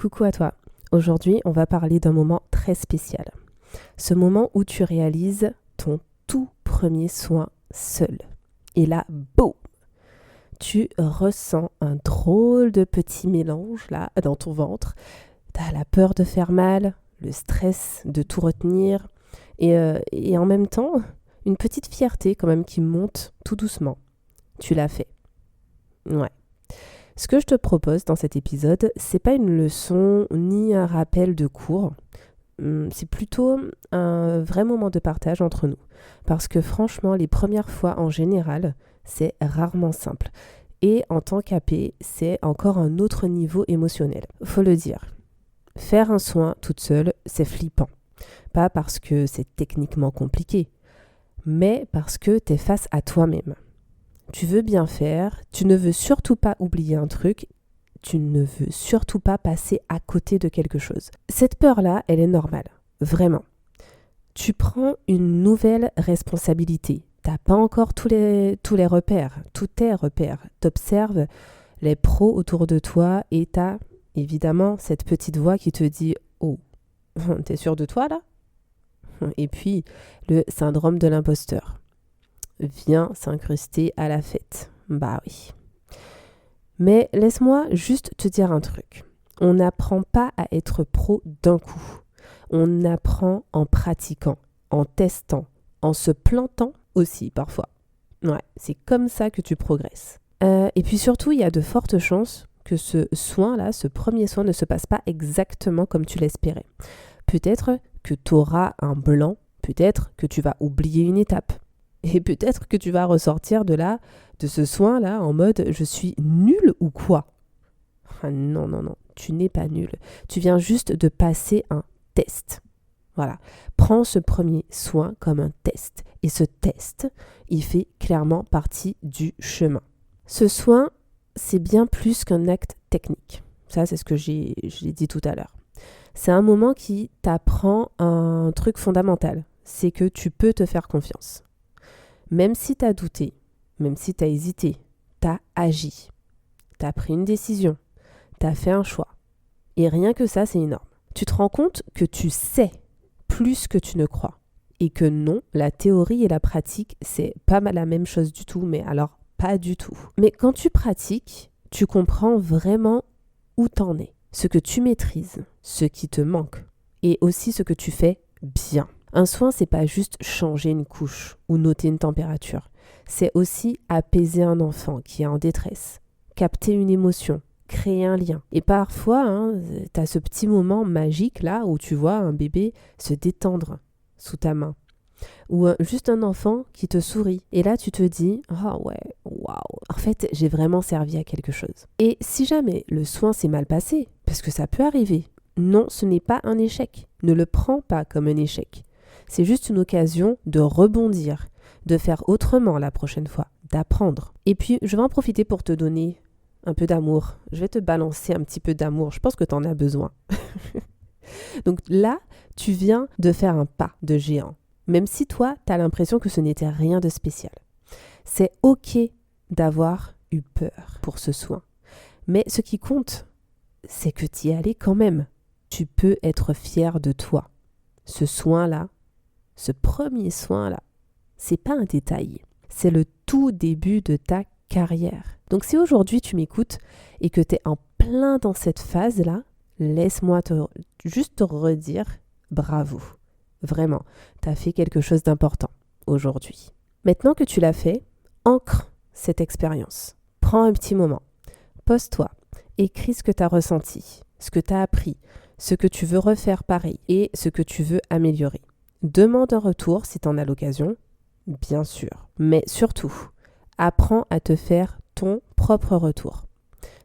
Coucou à toi. Aujourd'hui, on va parler d'un moment très spécial. Ce moment où tu réalises ton tout premier soin seul. Et là, boum, tu ressens un drôle de petit mélange là dans ton ventre. T'as la peur de faire mal, le stress de tout retenir et en même temps, une petite fierté quand même qui monte tout doucement. Tu l'as fait. Ouais. Ce que je te propose dans cet épisode, c'est pas une leçon ni un rappel de cours. C'est plutôt un vrai moment de partage entre nous. Parce que franchement, les premières fois en général, c'est rarement simple. Et en tant qu'AP, c'est encore un autre niveau émotionnel. Faut le dire. Faire un soin toute seule, c'est flippant. Pas parce que c'est techniquement compliqué, mais parce que t'es face à toi-même. Tu veux bien faire, tu ne veux surtout pas oublier un truc, tu ne veux surtout pas passer à côté de quelque chose. Cette peur-là, elle est normale, vraiment. Tu prends une nouvelle responsabilité. T'as pas encore tous les repères, tous tes repères. T'observes les pros autour de toi et t'as évidemment cette petite voix qui te dit « Oh, t'es sûr de toi là ?» Et puis, le syndrome de l'imposteur vient s'incruster à la fête. Bah oui. Mais laisse-moi juste te dire un truc. On n'apprend pas à être pro d'un coup. On apprend en pratiquant, en testant, en se plantant aussi parfois. Ouais, c'est comme ça que tu progresses. Et puis surtout, il y a de fortes chances que ce soin-là, ce premier soin ne se passe pas exactement comme tu l'espérais. Peut-être que tu auras un blanc, peut-être que tu vas oublier une étape. Et peut-être que tu vas ressortir de ce soin-là, en mode « je suis nul ou quoi ?» Ah non, tu n'es pas nul. Tu viens juste de passer un test. Voilà. Prends ce premier soin comme un test. Et ce test, il fait clairement partie du chemin. Ce soin, c'est bien plus qu'un acte technique. Ça, c'est ce que j'ai dit tout à l'heure. C'est un moment qui t'apprend un truc fondamental. C'est que tu peux te faire confiance. Même si tu as douté, même si tu as hésité, tu as agi, tu as pris une décision, tu as fait un choix. Et rien que ça, c'est énorme. Tu te rends compte que tu sais plus que tu ne crois. Et que non, la théorie et la pratique, c'est pas la même chose du tout, mais alors pas du tout. Mais quand tu pratiques, tu comprends vraiment où t'en es, ce que tu maîtrises, ce qui te manque, et aussi ce que tu fais bien. Un soin, c'est pas juste changer une couche ou noter une température. C'est aussi apaiser un enfant qui est en détresse, capter une émotion, créer un lien. Et parfois, tu as ce petit moment magique là où tu vois un bébé se détendre sous ta main. Ou juste un enfant qui te sourit. Et là, tu te dis « Ah ouais, waouh, en fait, j'ai vraiment servi à quelque chose. » Et si jamais le soin s'est mal passé, parce que ça peut arriver, non, ce n'est pas un échec. Ne le prends pas comme un échec. C'est juste une occasion de rebondir, de faire autrement la prochaine fois, d'apprendre. Et puis, je vais en profiter pour te donner un peu d'amour. Je vais te balancer un petit peu d'amour. Je pense que tu en as besoin. Donc là, tu viens de faire un pas de géant. Même si toi, tu as l'impression que ce n'était rien de spécial. C'est OK d'avoir eu peur pour ce soin. Mais ce qui compte, c'est que tu y es allé quand même. Tu peux être fier de toi. Ce soin-là, ce premier soin-là, c'est pas un détail. C'est le tout début de ta carrière. Donc si aujourd'hui tu m'écoutes et que tu es en plein dans cette phase-là, laisse-moi juste te redire bravo. Vraiment, tu as fait quelque chose d'important aujourd'hui. Maintenant que tu l'as fait, ancre cette expérience. Prends un petit moment. Pose-toi. Écris ce que tu as ressenti, ce que tu as appris, ce que tu veux refaire pareil et ce que tu veux améliorer. Demande un retour si tu en as l'occasion, bien sûr. Mais surtout, apprends à te faire ton propre retour.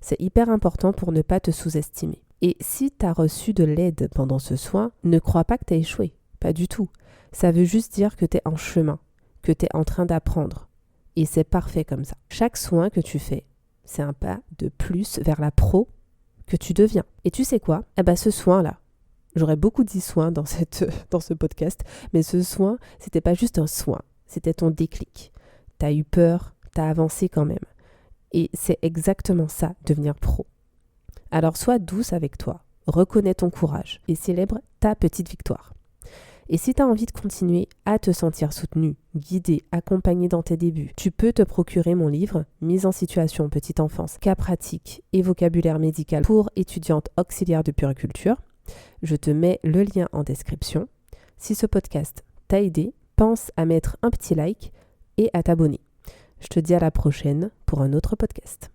C'est hyper important pour ne pas te sous-estimer. Et si tu as reçu de l'aide pendant ce soin, ne crois pas que tu as échoué. Pas du tout. Ça veut juste dire que tu es en chemin, que tu es en train d'apprendre. Et c'est parfait comme ça. Chaque soin que tu fais, c'est un pas de plus vers la pro que tu deviens. Et tu sais quoi ? Ce soin-là, j'aurais beaucoup dit soin dans ce podcast, mais ce soin, c'était pas juste un soin, c'était ton déclic. T'as eu peur, t'as avancé quand même. Et c'est exactement ça, devenir pro. Alors sois douce avec toi, reconnais ton courage et célèbre ta petite victoire. Et si tu as envie de continuer à te sentir soutenu, guidé, accompagné dans tes débuts, tu peux te procurer mon livre « Mise en situation petite enfance, cas pratiques et vocabulaire médical pour étudiantes auxiliaires de puériculture ». Je te mets le lien en description. Si ce podcast t'a aidé, pense à mettre un petit like et à t'abonner. Je te dis à la prochaine pour un autre podcast.